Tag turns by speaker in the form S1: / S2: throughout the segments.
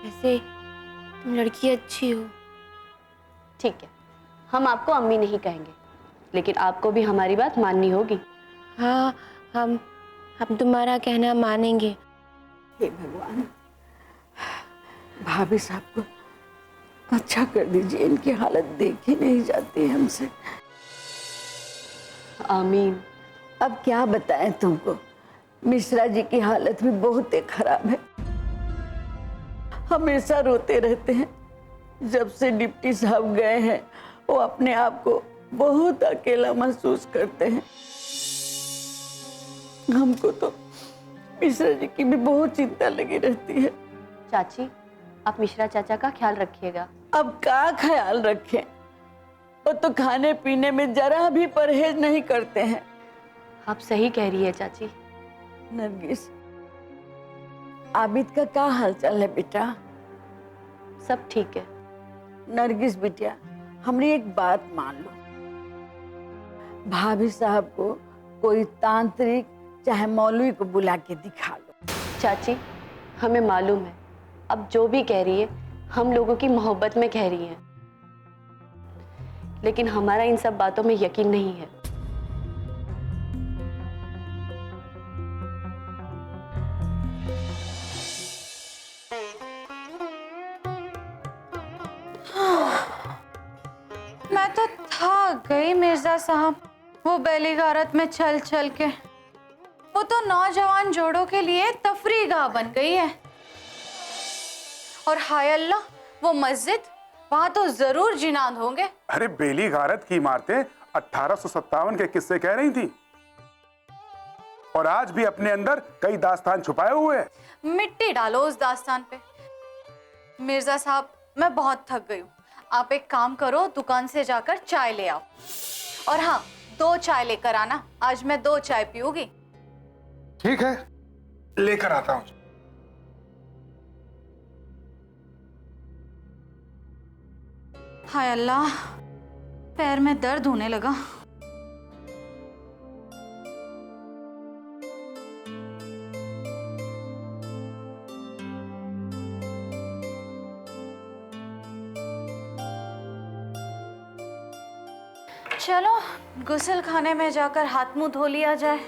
S1: वैसे तुम लड़की अच्छी हो।
S2: ठीक है, हम आपको अम्मी नहीं कहेंगे, लेकिन आपको भी हमारी बात माननी होगी।
S1: हाँ, हम तुम्हारा कहना मानेंगे।
S3: हे भगवान, भाभी साहब को अच्छा कर दीजिए, इनकी हालत देखी नहीं जाती हमसे।
S2: आमीन।
S3: अब क्या बताएं तुमको, मिश्रा जी की हालत भी बहुत ही खराब है। हमेशा रोते रहते हैं। जब से डिप्टी साहब गए हैं वो अपने आप को बहुत अकेला महसूस करते हैं। हमको तो मिश्रा जी की भी बहुत चिंता लगी रहती है।
S2: चाची, आप मिश्रा चाचा का ख्याल रखिएगा।
S3: अब क्या ख्याल रखें, वो तो खाने पीने में जरा भी परहेज नहीं करते हैं।
S2: आप सही कह रही है चाची।
S3: नरगिस, आबिद का क्या हालचाल है बेटा?
S2: सब ठीक है।
S3: नरगिस बिटिया, हमारी एक बात मान लो, भाभी साहब को कोई तांत्रिक चाहे मौलवी को बुला के दिखा लो।
S2: चाची, हमें मालूम है अब जो भी कह रही है हम लोगों की मोहब्बत में कह रही हैं, लेकिन हमारा इन सब बातों में यकीन नहीं है।
S4: मैं तो थक गई मिर्जा साहब, वो बैली गारत में चल चल के। वो तो नौजवान जोड़ों के लिए तफरीगाह बन गई है। और हाय अल्लाह, वो मस्जिद, वहां तो जरूर जिनाद होंगे।
S5: अरे बेली गारत की इमारतें 1857 के किस्से कह रही थी, और आज भी अपने अंदर कई दास्तान छुपाए हुए हैं।
S4: मिट्टी डालो उस दास्तान पे। मिर्जा साहब, मैं बहुत थक गई हूँ। आप एक काम करो, दुकान से जाकर चाय ले आओ। और हाँ, 2 चाय लेकर आना, आज मैं 2 चाय पीऊंगी।
S5: ठीक है, लेकर आता हूँ।
S4: हाय अल्लाह, पैर में दर्द होने लगा। चलो गुस्ल खाने में जाकर हाथ मुंह धो लिया जाए।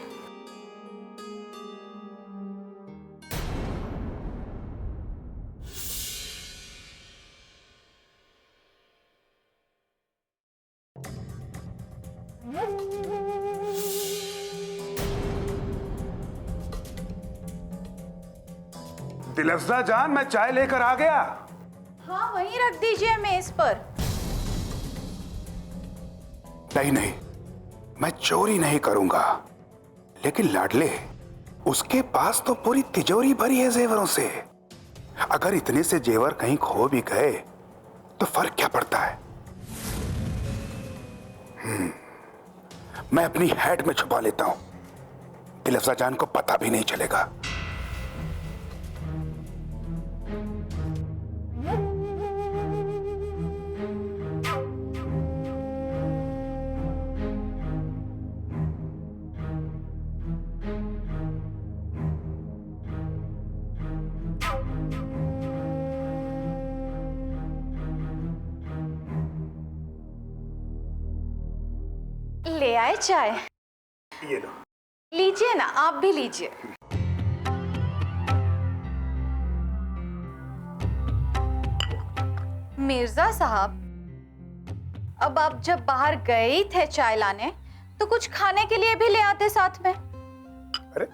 S5: दिलअफ़ज़ा जान, मैं चाय लेकर आ गया।
S4: हाँ, वहीं रख दीजिए मेज पर।
S5: नहीं नहीं, मैं चोरी नहीं करूंगा, लेकिन लाडले, उसके पास तो पूरी तिजोरी भरी है जेवरों से। अगर इतने से जेवर कहीं खो भी गए तो फर्क क्या पड़ता है? मैं अपनी हैट में छुपा लेता हूं, दिलअफ़ज़ा जान को पता भी नहीं चलेगा।
S4: ले आए चाय?
S5: ये लो।
S4: लीजिए ना, आप भी लीजिए। मिर्जा साहब, अब आप जब बाहर गए ही थे चाय लाने, तो कुछ खाने के लिए भी ले आते साथ में।
S5: अरे,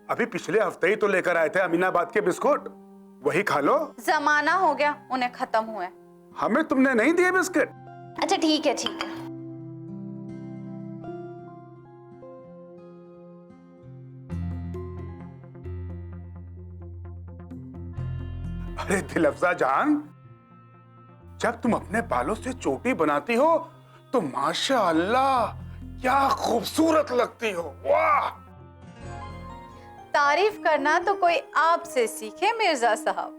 S5: अभी पिछले हफ्ते ही तो लेकर आए थे अमीनाबाद के बिस्कुट, वही खा लो।
S4: जमाना हो गया उन्हें खत्म हुए।
S5: हमें तुमने नहीं दिए बिस्किट?
S4: अच्छा ठीक है, ठीक है।
S5: अरे दिलअफ़ज़ा जान, जब तुम अपने बालों से चोटी बनाती हो तो माशाअल्लाह क्या खूबसूरत लगती हो। वाह!
S4: तारीफ करना तो कोई आपसे सीखे मिर्जा साहब।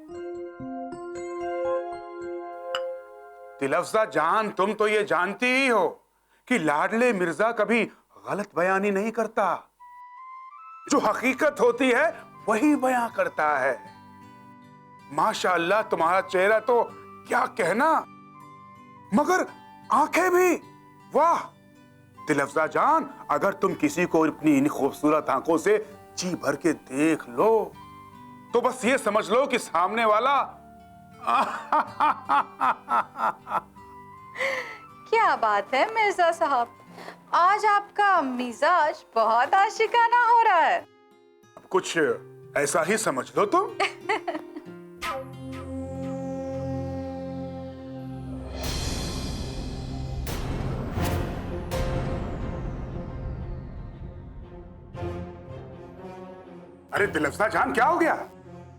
S5: दिलअफ़ज़ा जान, तुम तो ये जानती ही हो कि लाडले मिर्जा कभी गलत बयानी नहीं करता। जो हकीकत होती है वही बयां करता है। माशाअल्लाह तुम्हारा चेहरा तो क्या कहना, मगर आंखें भी वाह। दिलअफ़ज़ा जान, अगर तुम किसी को अपनी इन खूबसूरत आंखों से जी भर के देख लो तो बस ये समझ लो कि सामने वाला
S4: क्या बात है मिर्जा साहब, आज आपका मिजाज बहुत आशिकाना हो रहा है।
S5: कुछ ऐसा ही समझ लो तुम। अरे दिलअफ़ज़ा जान, क्या हो गया?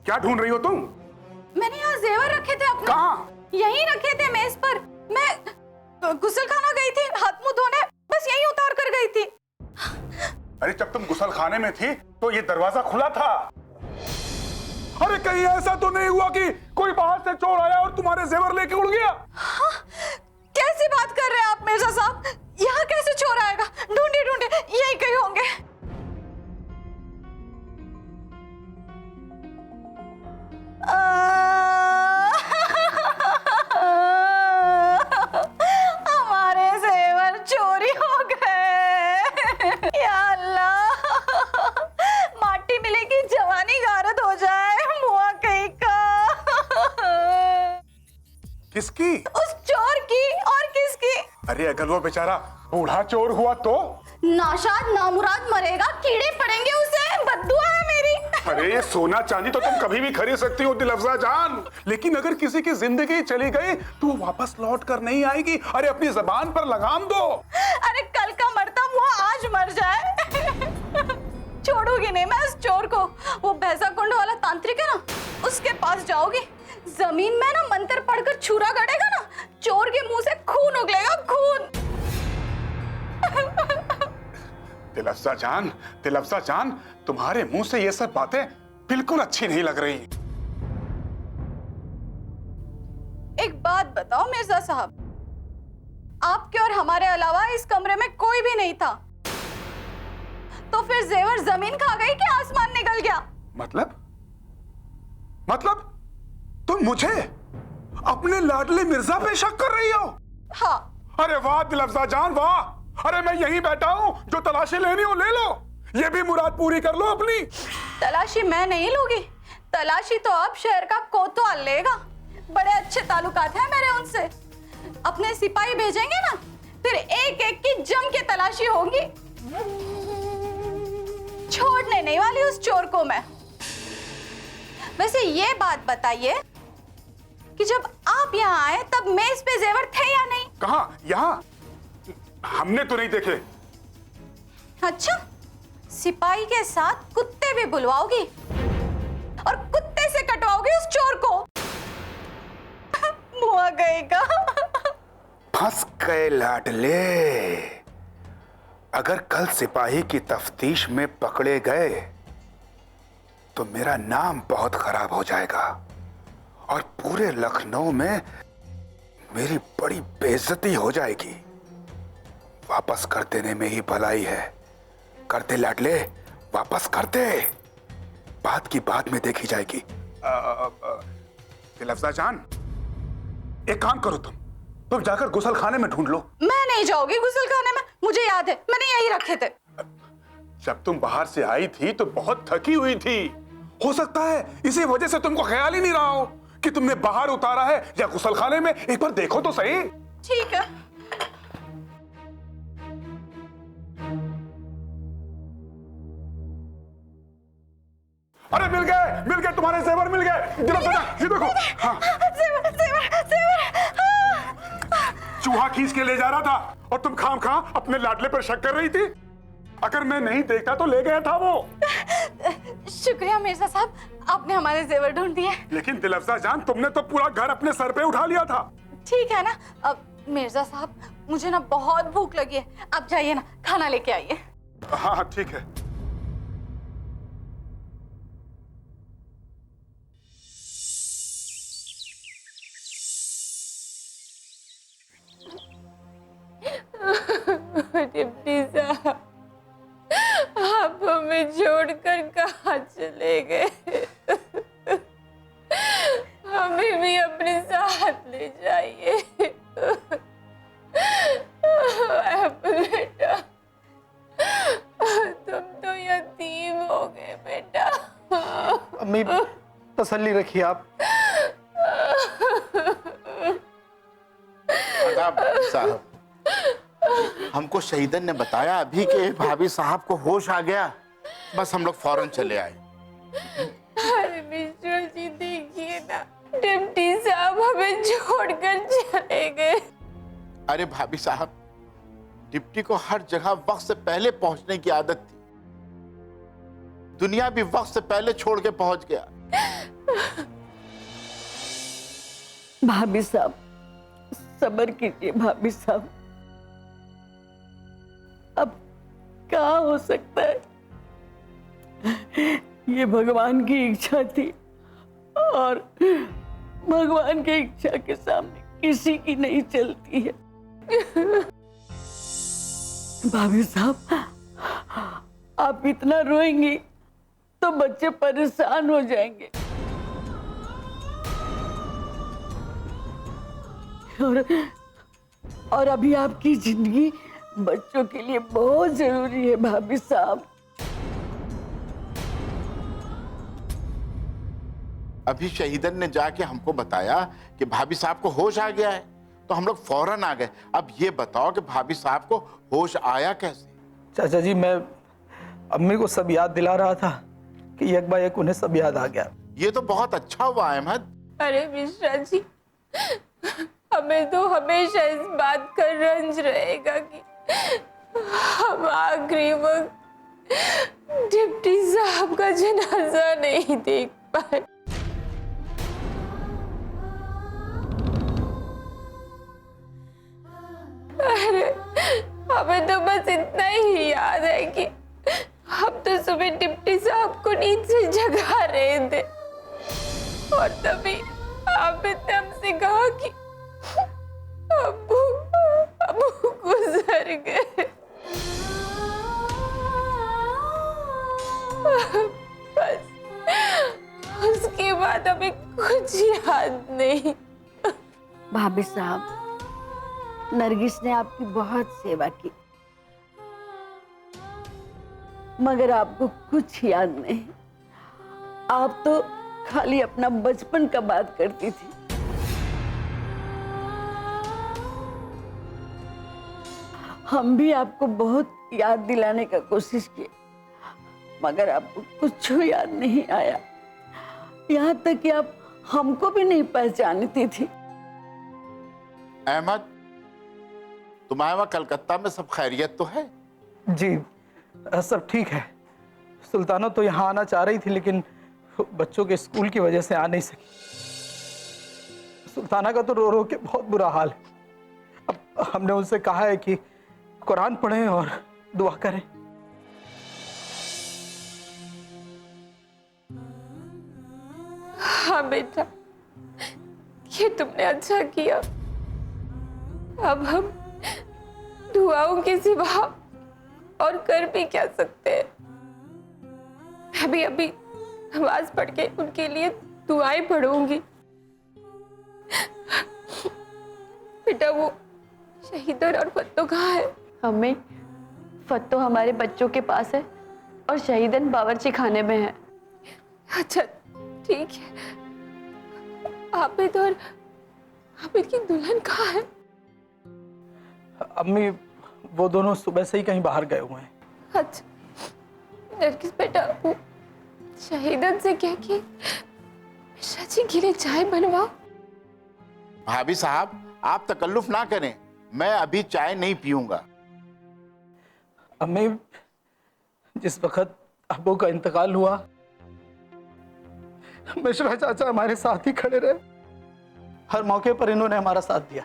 S5: क्या ढूंढ रही हो तुम?
S4: मैंने यहाँ जेवर रखे थे अपने।
S5: कहाँ?
S4: यहीं रखे थे मेज पर। मैं गुस्लखाना गई थी हाथ मुंह धोने, बस यहीं उतार कर गई थी।
S5: अरे जब तुम गुसलखाने में थी तो ये दरवाजा खुला था। अरे कहीं ऐसा तो नहीं हुआ कि कोई बाहर से चोर आया और तुम्हारे जेवर लेके उड़ गया?
S4: हाँ? कैसी बात कर रहे हैं आप मिर्जा साहब? यहाँ कैसे चोर आएगा? ढूंढे ढूंढे यहीं कहीं होंगे। हमारे जेवर चोरी हो गए। या अल्लाह, माटी मिलेगी जवानी गारत हो जाए मुआ कहीं का।
S5: किसकी?
S4: उस चोर की, और किसकी?
S5: अरे अगर वो बेचारा बूढ़ा चोर हुआ तो?
S4: नाशाद नामुराद मरेगा, कीड़े पड़ेंगे उसे, बद्दुआ है मेरी।
S5: अरे ये सोना चांदी तो तुम कभी भी खरीद सकती हो दिलअफ़ज़ा जान, लेकिन अगर किसी की जिंदगी चली गई तो वो वापस लौट कर नहीं आएगी। अरे अपनी जबान पर लगाम दो।
S4: अरे कल का मरता हुआ आज मर जाए। छोड़ूंगी नहीं मैं उस चोर को। वो भैंसा कुंड वाला तांत्रिक है ना, उसके पास जाओगी, जमीन में ना मंत्र पढ़कर छुरा गड़ेगा ना, चोर के मुंह से खून उगलेगा, खून।
S5: दिलअफ़ज़ा जान, तुम्हारे मुंह से ये सब बातें बिल्कुल अच्छी नहीं लग रही।
S4: एक बात बताओ मिर्जा साहब, आपके और हमारे अलावा इस कमरे में कोई भी नहीं था, तो फिर जेवर जमीन खा गई कि आसमान निकल गया?
S5: मतलब तुम मुझे अपने लाडले मिर्जा पे शक कर रही हो?
S4: हाँ।
S5: अरे वाह दिलअफ़ज़ा जान, वाह। अरे मैं यहीं बैठा हूं, जो तलाशी लेनी हो ले लो, ये भी मुराद पूरी कर लो अपनी।
S4: तलाशी मैं नहीं लूंगी, तलाशी तो अब शहर का कोतवाल लेगा। बड़े अच्छे ताल्लुकात हैं मेरे उनसे। अपने सिपाही भेजेंगे ना, फिर एक एक की जम के तलाशी होगी। छोड़ने नहीं वाली उस चोर को मैं। वैसे ये बात बताइए कि जब आप यहाँ आए तब मेज पे जेवर थे या नहीं?
S5: कहाँ? यहाँ हमने तो नहीं देखे।
S4: अच्छा, सिपाही के साथ कुत्ते भी बुलवाओगी और कुत्ते से कटवाओगी उस चोर को? मुआ गएगा।
S5: फंस गए लाडले। अगर कल सिपाही की तफ्तीश में पकड़े गए तो मेरा नाम बहुत खराब हो जाएगा और पूरे लखनऊ में मेरी बड़ी बेइज्जती हो जाएगी। वापस कर देने में ही भलाई है। कर दे लाडले, वापस कर दे। बात की बात में देखी जाएगी। दिलअफ़ज़ा जान, एक काम करो, तुम जाकर गुसलखाने में ढूंढ लो।
S4: मैं नहीं जाऊंगी गुसलखाने में, मुझे याद है मैंने यही रखे थे।
S5: जब तुम बाहर से आई थी तो बहुत थकी हुई थी। हो सकता है इसी वजह से तुमको ख्याल ही नहीं रहा हो कि तुमने बाहर उतारा है या गुसलखाने में। एक बार देखो तो सही।
S4: ठीक है।
S5: अरे मिल गए तुम्हारे जेवर मिल गए। ये देखो। हाँ। चूहा खींच के ले जा रहा था और तुम खामखा अपने लाडले पर शक कर रही थी। अगर मैं नहीं देखता तो ले गया था वो।
S4: शुक्रिया मिर्जा साहब, आपने हमारे जेवर ढूंढ दिए।
S5: लेकिन दिलअफ़ज़ा जान, तुमने तो पूरा घर अपने सर पे उठा लिया था।
S4: ठीक है ना। अब मिर्जा साहब, मुझे ना बहुत भूख लगी है, आप जाइए ना, खाना लेके आइए।
S5: हाँ ठीक है।
S1: डिप्टी साहब, आप हमें छोड़कर कहाँ चले गए?
S6: अम्मी तसल्ली रखिए आप।
S7: आदाब भाभी साहब, हमको शहीदन ने बताया अभी कि भाभी साहब को होश आ गया, बस हम लोग फौरन चले आए।
S1: अरे मिश्रा जी देखिए ना, डिप्टी साहब हमें छोड़कर चले गए।
S7: अरे भाभी साहब, डिप्टी को हर जगह वक्त से पहले पहुंचने की आदत थी। दुनिया भी वक्त से पहले छोड़ के पहुंच गया।
S3: भाभी साहब सब्र कीजिए भाभी साहब, अब क्या हो सकता है, ये भगवान की इच्छा थी और भगवान की इच्छा के सामने किसी की नहीं चलती है। भाभी साहब आप इतना रोएंगी तो बच्चे परेशान हो जाएंगे और अभी आपकी जिंदगी बच्चों के लिए बहुत जरूरी है भाभी साहब।
S7: अभी शहीदन ने जाके हमको बताया कि भाभी साहब को होश आ गया है, तो हम लोग फौरन आ गए। अब ये बताओ कि भाभी साहब को होश आया कैसे?
S6: चाचा जी, मैं अम्मी को सब याद दिला रहा था कि एक बार एक उन्हें सब याद आ गया।
S7: ये तो बहुत अच्छा हुआ अहमद।
S1: अरे मिश्रा जी, हमें तो हमेशा इस बात का रंज रहेगा कि हम आखिरी वक्त डिप्टी साहब का जनाजा नहीं देख पाए। अरे हमें तो बस इतना ही याद है कि हम तो सुबह डिप्टी साहब को नींद से जगा रहे थे और तभी आपने हमसे कहा कि अब्बू अब्बू गुजर गए। बस उसके बाद हमें कुछ याद नहीं।
S3: भाभी साहब, नरगिस ने आपकी बहुत सेवा की मगर आपको कुछ याद नहीं। आप तो खाली अपना बचपन का बात करती थी। हम भी आपको बहुत याद दिलाने का कोशिश किए मगर आपको कुछ याद नहीं आया। यहाँ तक कि आप हमको भी नहीं पहचानती थी।
S7: अहमद, तुम्हारे वहाँ कलकत्ता में सब खैरियत तो है?
S6: जी सब ठीक है। सुल्ताना तो यहाँ आना चाह रही थी लेकिन बच्चों के स्कूल की वजह से आ नहीं सकी। सुल्ताना का तो रो रो के बहुत बुरा हाल है। अब हमने उनसे कहा है कि कुरान पढ़ें और दुआ करें।
S1: हाँ बेटा, ये तुमने अच्छा किया। अब हम दुआओं के सिवा और कर भी क्या सकते हैं। मैं अभी नमाज पढ़ के उनके लिए दुआएं पढ़ूंगी। बेटा वो शहीदन और फत्तो कहाँ है?
S2: अम्मी, फत्तो हमारे बच्चों के पास है और शहीदन बावर्ची खाने में है।
S1: अच्छा ठीक है। आबिद और आबिद की दुल्हन कहाँ है?
S6: अम्मी वो दोनों सुबह से ही कहीं बाहर गए हुए हैं।
S1: अच्छा नरगिस बेटा, वो शहीदन से कह के मिश्रा जी के लिए चाय बनवाओ।
S7: भाभी साहब, आप तकल्लुफ ना करें, मैं अभी चाय नहीं पीऊंगा।
S6: अम्मी, जिस वक्त अब्बू का इंतकाल हुआ मिश्रा चाचा हमारे साथ ही खड़े रहे। हर मौके पर इन्होंने हमारा साथ दिया।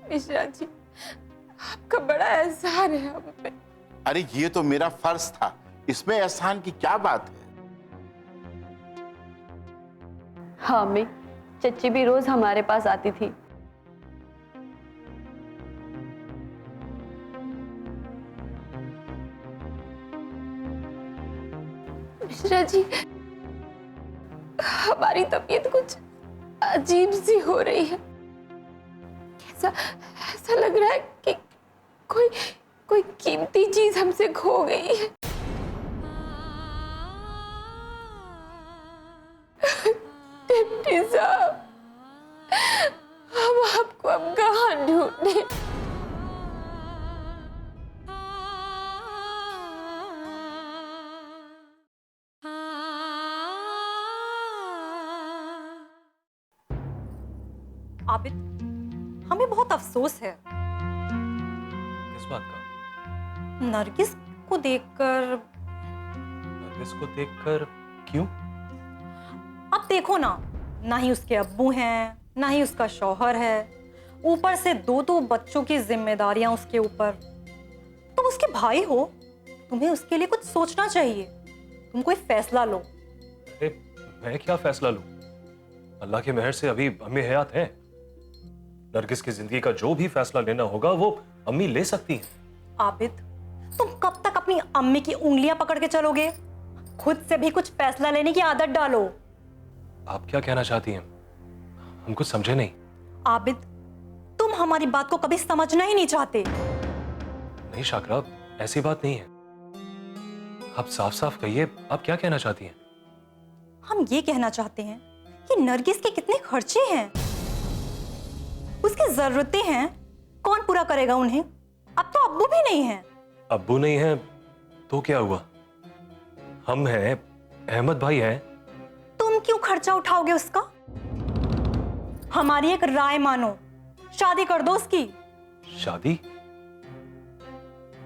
S1: मिश्रा जी, आपका बड़ा एहसान है हम पे।
S7: अरे ये तो मेरा फर्ज था, इसमें एहसान की क्या बात है?
S2: हाँ अम्मी, चच्ची भी रोज हमारे पास आती थी।
S1: मिश्रा जी, हमारी तबीयत कुछ अजीब सी हो रही है। ऐसा लग रहा है कि कोई कीमती चीज हमसे खो गई है।
S8: आबिद, हमें बहुत अफसोस है
S9: किस बात का?
S8: नरगिस को देखकर।
S9: नरगिस को देखकर क्यों?
S8: अब देखो ना ही उसके अब्बू हैं, ना ही उसका शौहर है, ऊपर से दो बच्चों की जिम्मेदारियां उसके ऊपर। तुम उसके भाई हो, तुम्हें उसके लिए कुछ सोचना चाहिए। तुम कोई फैसला लो।
S9: अरे मैं क्या फैसला लूं? अल्लाह की मेहर से अभी अम्मी हयात हैं। नरगिस की जिंदगी का जो भी फैसला लेना होगा वो अम्मी ले सकती हैं।
S8: आबिद, तुम कब तक अपनी अम्मी की उंगलियां पकड़ के चलोगे? खुद से भी कुछ फैसला लेने की आदत डालो।
S9: आप क्या कहना चाहती हैं? हम कुछ समझे नहीं।
S8: आबिद, तुम हमारी बात को कभी समझना ही नहीं चाहते।
S9: नहीं शाकरा, ऐसी बात नहीं है। आप साफ साफ कहिए, आप क्या कहना चाहती हैं?
S8: हम ये कहना चाहते हैं कि नरगिस के कितने खर्चे हैं, उसकी जरूरतें हैं, कौन पूरा करेगा उन्हें? अब तो अब्बू भी नहीं है।
S9: अब्बू नहीं है तो क्या हुआ? हम हैं, अहमद भाई हैं।
S8: तुम क्यों खर्चा उठाओगे उसका? हमारी एक राय मानो, शादी कर दो उसकी।
S9: शादी?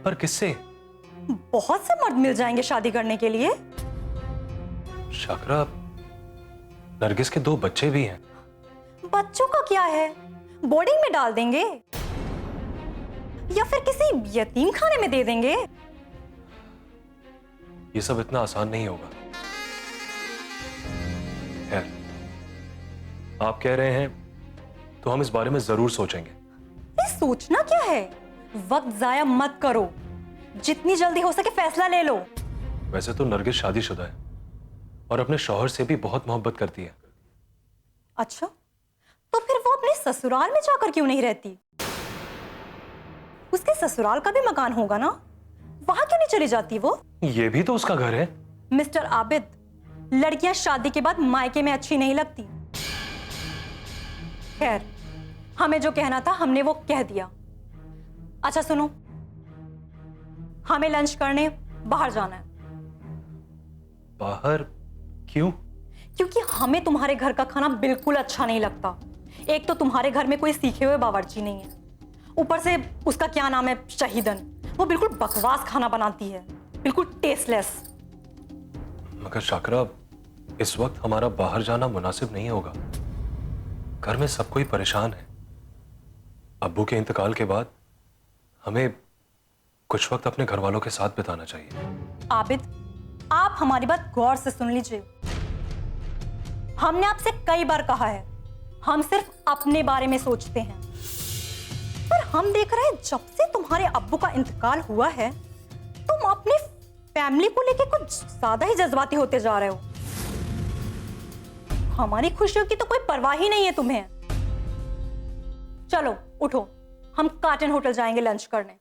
S9: पर किससे?
S8: बहुत से मर्द मिल जाएंगे शादी करने के लिए।
S9: शाकरा, नरगिस के 2 बच्चे भी हैं।
S8: बच्चों का क्या है, बोर्डिंग में डाल देंगे या फिर किसी यतीम खाने में दे देंगे।
S9: ये सब इतना आसान नहीं होगा। खैर, आप कह रहे हैं तो हम इस बारे में जरूर सोचेंगे।
S8: ये सोचना क्या है? वक्त जाया मत करो, जितनी जल्दी हो सके फैसला ले लो।
S9: वैसे तो नरगिस शादीशुदा है और अपने शौहर से भी बहुत मोहब्बत करती है।
S8: अच्छा, तो फिर वो अपने ससुराल में जाकर क्यों नहीं रहती? उसके ससुराल का भी मकान होगा ना, वहां क्यों नहीं चली जाती वो?
S9: ये भी तो उसका घर है।
S8: मिस्टर आबिद, लड़कियां शादी के बाद मायके में अच्छी नहीं लगती। खैर, हमें जो कहना था हमने वो कह दिया। अच्छा सुनो, हमें लंच करने बाहर जाना है।
S9: बाहर? क्यों?
S8: क्योंकि हमें तुम्हारे घर का खाना बिल्कुल अच्छा नहीं लगता। एक तो तुम्हारे घर में कोई सीखे हुए बावर्ची नहीं है, ऊपर से उसका क्या नाम है, शहीदन, वो बिल्कुल बकवास खाना बनाती है, बिल्कुल टेस्टलेस।
S9: मगर शाकरा, इस वक्त हमारा बाहर जाना मुनासिब नहीं होगा। घर में सब कोई परेशान है। अब्बू के इंतकाल के बाद हमें कुछ वक्त अपने घर वालों के साथ बिताना चाहिए।
S8: आबिद, आप हमारी बात गौर से सुन लीजिए। हमने आपसे कई बार कहा है, हम सिर्फ अपने बारे में सोचते हैं, पर हम देख रहे हैं जब से तुम्हारे अब्बू का इंतकाल हुआ है, तुम अपनी फैमिली को लेके कुछ ज्यादा ही जज्बाती होते जा रहे हो। हमारी खुशियों की तो कोई परवाह ही नहीं है तुम्हें। चलो उठो, हम कार्टन होटल जाएंगे लंच करने।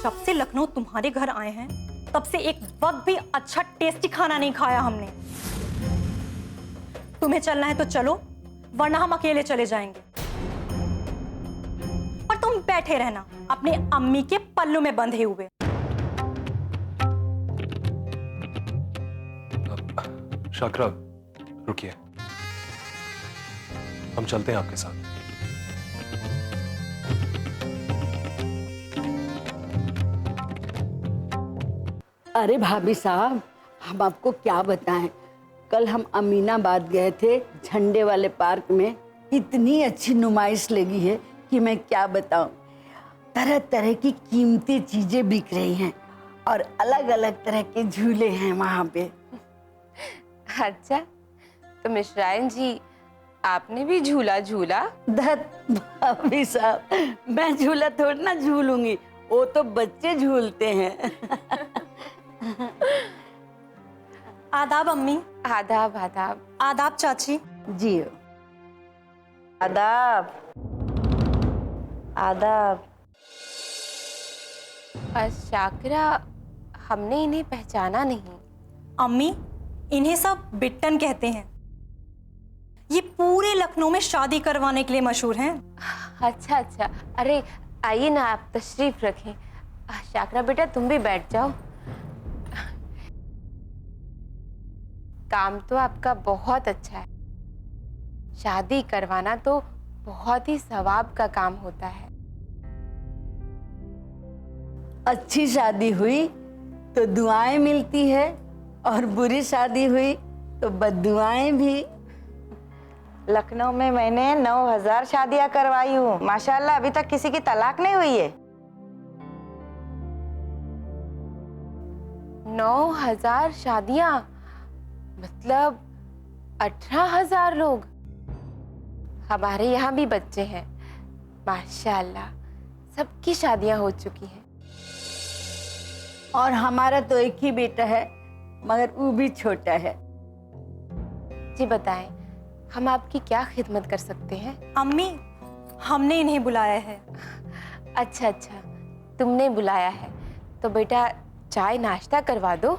S8: जब से लखनऊ तुम्हारे घर आए हैं, तब से एक वक्त भी अच्छा टेस्टी खाना नहीं खाया हमने। तुम्हें चलना है तो चलो, वरना हम अकेले चले जाएंगे। और तुम बैठे रहना अपनी अम्मी के पल्लू में बंधे हुए।
S9: शाकरा, रुकिए, हम चलते हैं आपके साथ।
S3: अरे भाभी साहब, हम आपको क्या बताएं, कल हम अमीनाबाद गए थे, झंडे वाले पार्क में इतनी अच्छी नुमाइश लगी है कि मैं क्या बताऊं। तरह तरह की कीमती चीजें बिक रही हैं और अलग अलग तरह के झूले हैं वहां पे।
S1: अच्छा, तो मिश्राइन जी, आपने भी झूला झूला?
S3: धत भाभी साहब, मैं झूला थोड़ी ना झूलूंगी, वो तो बच्चे झूलते हैं।
S8: आदाब अम्मी।
S1: आदाब आदाब।
S8: आदाब चाची।
S3: जी
S2: आदाब। आदाब।
S1: शाकरा, हमने इन्हें पहचाना नहीं।
S8: अम्मी, इन्हें सब बिट्टन कहते हैं। ये पूरे लखनऊ में शादी करवाने के लिए मशहूर हैं।
S1: अच्छा अच्छा, अरे आइए ना, आप तशरीफ रखें। शाकरा बेटा, तुम भी बैठ जाओ। काम तो आपका बहुत अच्छा है। शादी करवाना तो बहुत ही सवाब का काम होता है।
S3: अच्छी शादी हुई तो दुआएं मिलती है और बुरी शादी हुई तो बद्दुआएं भी।
S10: लखनऊ में मैंने 9,000 शादियां करवाई हूँ, माशाल्लाह अभी तक किसी की तलाक नहीं हुई है।
S1: 9,000 शादियां, मतलब 18,000 लोग। हमारे यहाँ भी बच्चे हैं, माशाल्लाह सबकी शादियां हो चुकी हैं।
S3: और हमारा तो एक ही बेटा है, मगर वो भी छोटा है।
S1: जी बताएं, हम आपकी क्या खिदमत कर सकते हैं?
S8: अम्मी, हमने इन्हें बुलाया है।
S1: अच्छा, तुमने बुलाया है तो बेटा चाय नाश्ता करवा दो।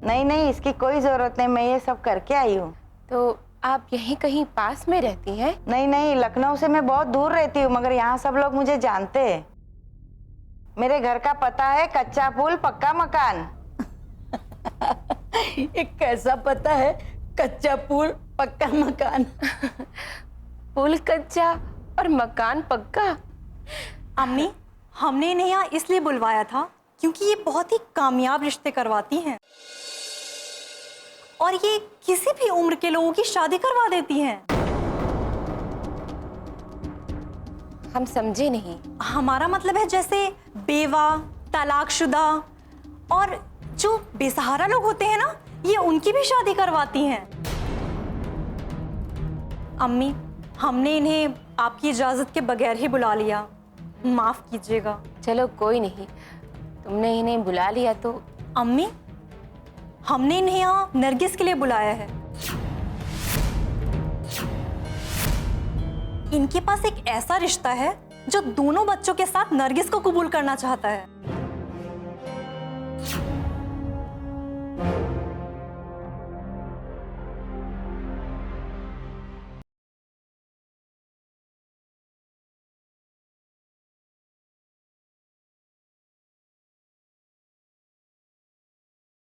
S10: नहीं, इसकी कोई जरूरत नहीं, मैं ये सब करके आई हूँ।
S1: तो आप यहीं कहीं पास में रहती हैं?
S10: नहीं, लखनऊ से मैं बहुत दूर रहती हूँ, मगर यहाँ सब लोग मुझे जानते हैं। मेरे घर का पता है कच्चा पुल पक्का मकान।
S3: ये कैसा पता है, कच्चा पुल पक्का मकान?
S1: पुल कच्चा और मकान पक्का।
S8: अम्मी, हमने इन्हें यहाँ इसलिए बुलवाया था क्योंकि ये बहुत ही कामयाब रिश्ते करवाती हैं और ये किसी भी उम्र के लोगों की शादी करवा देती हैं।
S1: हम समझे नहीं।
S8: हमारा मतलब है जैसे बेवा, तलाकशुदा और जो बेसहारा लोग होते हैं ना, ये उनकी भी शादी करवाती हैं। अम्मी, हमने इन्हें आपकी इजाजत के बगैर ही बुला लिया, माफ कीजिएगा।
S1: चलो कोई नहीं, तुमने इन्हें बुला लिया तो।
S8: अम्मी, हमने इन्हें यहाँ नरगिस के लिए बुलाया है। इनके पास एक ऐसा रिश्ता है जो दोनों बच्चों के साथ नरगिस को कबूल करना चाहता है।